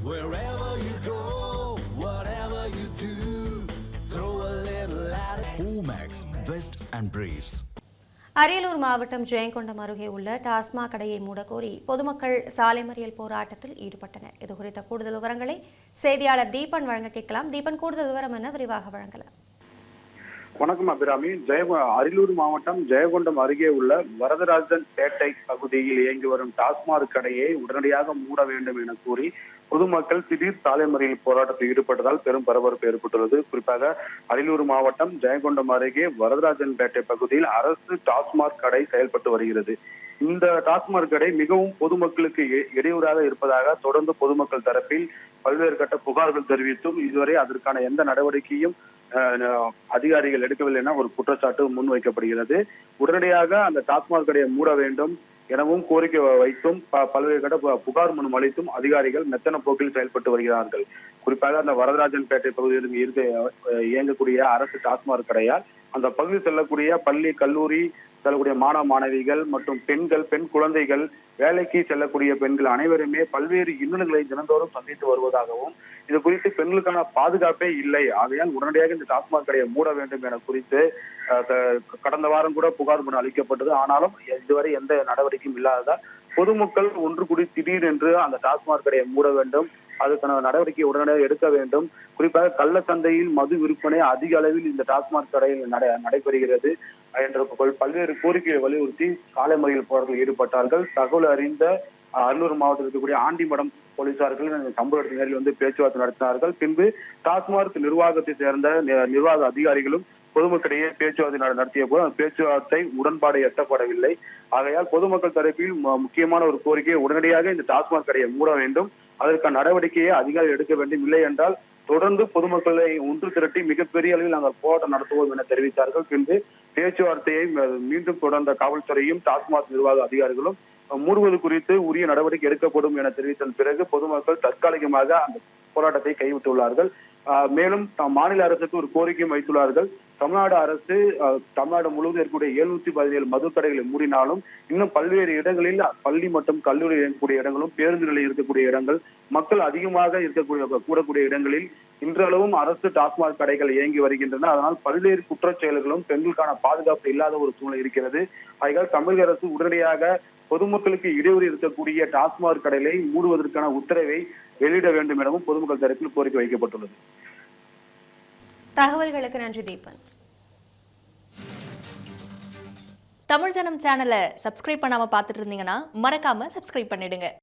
Wherever you go, whatever you do, throw a little at it. Omax, Vest and Briefs. Ariyalur மாவட்டம் ஜெயங்கொண்டம் அருகே உள்ள டாஸ்மாக் கடையை மூடக்கோரி பொதுமக்கள் சாலை மறியல் போராட்டத்தில் ஈடுபட்டனர். இதுகுறித்த கூடுதல் விவரங்களை செய்தியாளர் தீபன் வழங்க கேட்கலாம். தீபன், கூடுதல் விவரம் என்ன, விரிவாக வழங்கலாம். வணக்கம் அபிராமி. அரியலூர் மாவட்டம் ஜெயங்கொண்டம் அருகே உள்ள வரதராஜன் பேட்டை பகுதியில் இயங்கி வரும் டாஸ்மாக் கடையை உடனடியாக மூட வேண்டும் என கூறி பொதுமக்கள் திடீர் சாலை மறியல் போராட்டத்தில் ஈடுபட்டதால் பெரும் பரபரப்பு ஏற்பட்டுள்ளது. குறிப்பாக அரியலூர் மாவட்டம் ஜெயங்கொண்டம் அருகே வரதராஜன் பேட்டை பகுதியில் அரசு டாஸ்மாக் கடை செயல்பட்டு வருகிறது. இந்த டாஸ்மாக் கடை மிகவும் பொதுமக்களுக்கு இடையூறாக இருப்பதாக தொடர்ந்து பொதுமக்கள் தரப்பில் பல்வேறு கட்ட புகார்கள் தெரிவித்தும் இதுவரை அதற்கான எந்த நடவடிக்கையும் அதிகாரிகள் எடுக்கவில்லை என ஒரு குற்றச்சாட்டு முன்வைக்கப்படுகிறது. உடனடியாக அந்த டாஸ்மாக் கடையை மூட வேண்டும் எனவும் கோரிக்கை வைத்தும் பல்வேறு கட்ட புகார் மனு அளித்தும் அதிகாரிகள் மெத்தன போக்கில் செயல்பட்டு வருகிறார்கள். குறிப்பாக அந்த வரதராஜன் பேட்டை பகுதியில் இயங்கக்கூடிய அரசு டாஸ்மாக் கடையால் அந்த பகுதியில் செல்லக்கூடிய பள்ளி கல்லூரி செல்லக்கூடிய மாணவ மாணவிகள் மற்றும் பெண்கள், பெண் குழந்தைகள், வேலைக்கு செல்லக்கூடிய பெண்கள் அனைவருமே பல்வேறு இன்னல்களை தினந்தோறும் சந்தித்து வருவதாகவும் இது குறித்து பெண்களுக்கான பாதுகாப்பே இல்லை, ஆகையால் உடனடியாக இந்த டாஸ்மாக் கடையை மூட வேண்டும் என குறித்து கடந்த வாரம் கூட புகார் மனு அளிக்கப்பட்டது. ஆனாலும் இதுவரை எந்த நடவடிக்கையும் இல்லாததால் பொதுமக்கள் ஒன்று கூடி திடீரென்று அந்த டாஸ்மாக் கடையை மூட வேண்டும், அதுக்கான நடவடிக்கை உடனடியாக எடுக்க வேண்டும். குறிப்பாக கள்ளச்சந்தையில் மது விற்பனை அதிக அளவில் இந்த டாஸ்மாக் கடையில் நடைபெறுகிறது என்ற பல்வேறு கோரிக்கையை வலியுறுத்தி சாலை மறியல் போராட்டத்தில் ஈடுபட்டார்கள். தகவல் அறிந்த அரியலூர் மாவட்டத்தில் இருக்கக்கூடிய ஆண்டிமடம் போலீசார்கள் சம்பவ இடத்தில் நேரில் பேச்சுவார்த்தை நடத்தினார்கள். பின்பு டாஸ்மாக் நிர்வாகத்தை சேர்ந்த நிர்வாக அதிகாரிகளும் பொதுமக்களிடையே பேச்சுவார்த்தை நடத்திய போது அந்த பேச்சுவார்த்தை உடன்பாடு எட்டப்படவில்லை. ஆகையால் பொதுமக்கள் தரப்பில் முக்கியமான ஒரு கோரிக்கையை உடனடியாக இந்த டாஸ்மாக் கடையை மூட வேண்டும், அதற்கான நடவடிக்கையை அதிகாரிகள் எடுக்க வேண்டும், இல்லை என்றால் தொடர்ந்து பொதுமக்களை ஒன்று திரட்டி மிகப்பெரிய அளவில் நாங்கள் போராட்டம் நடத்துவோம் என தெரிவித்தார்கள். பின்பு பேச்சுவார்த்தையை மீண்டும் தொடர்ந்த காவல்துறையும் டாஸ்மாக் நிர்வாக அதிகாரிகளும் மூடுவது குறித்து உரிய நடவடிக்கை எடுக்கப்படும் என தெரிவித்த பிறகு பொதுமக்கள் தற்காலிகமாக அந்த போராட்டத்தை கைவிட்டுள்ளார்கள். மேலும் மாநில அரசுக்கு ஒரு கோரிக்கையும் வைத்துள்ளார்கள். தமிழ்நாடு அரசு தமிழ்நாடு முழுவதும் இருக்கக்கூடிய 717 மதுக்கடைகளை மூடினாலும் இன்னும் பல்வேறு இடங்களில் பள்ளி மற்றும் கல்லூரி இருக்கக்கூடிய இடங்களும் பேருந்துகளில் இருக்கக்கூடிய இடங்கள் மக்கள் அதிகமாக கூடக்கூடிய இடங்களில் இன்றளவும் அரசு டாஸ்மாக் கடைகள் இயங்கி வருகின்றன. அதனால் பல்வேறு குற்றச்செயல்களும் பெண்களுக்கான பாதுகாப்பு இல்லாத ஒரு சூழ்நிலை இருக்கிறது. ஆகையால் தமிழக அரசு உடனடியாக பொதுமக்களுக்கு இடையூறு இருக்கக்கூடிய டாஸ்மாக் கடைகளை மூடுவதற்கான உத்தரவை வெளியிட வேண்டும் எனவும் பொதுமக்கள் தரப்பில் கோரிக்கை வைக்கப்பட்டுள்ளது. தகவல்களுக்கு நன்றி தீபன். தமிழ் ஜனம் சேனலை சப்ஸ்கிரைப் பண்ணாம பார்த்துட்டு இருந்தீங்கன்னா மறக்காம சப்ஸ்கிரைப் பண்ணிடுங்க.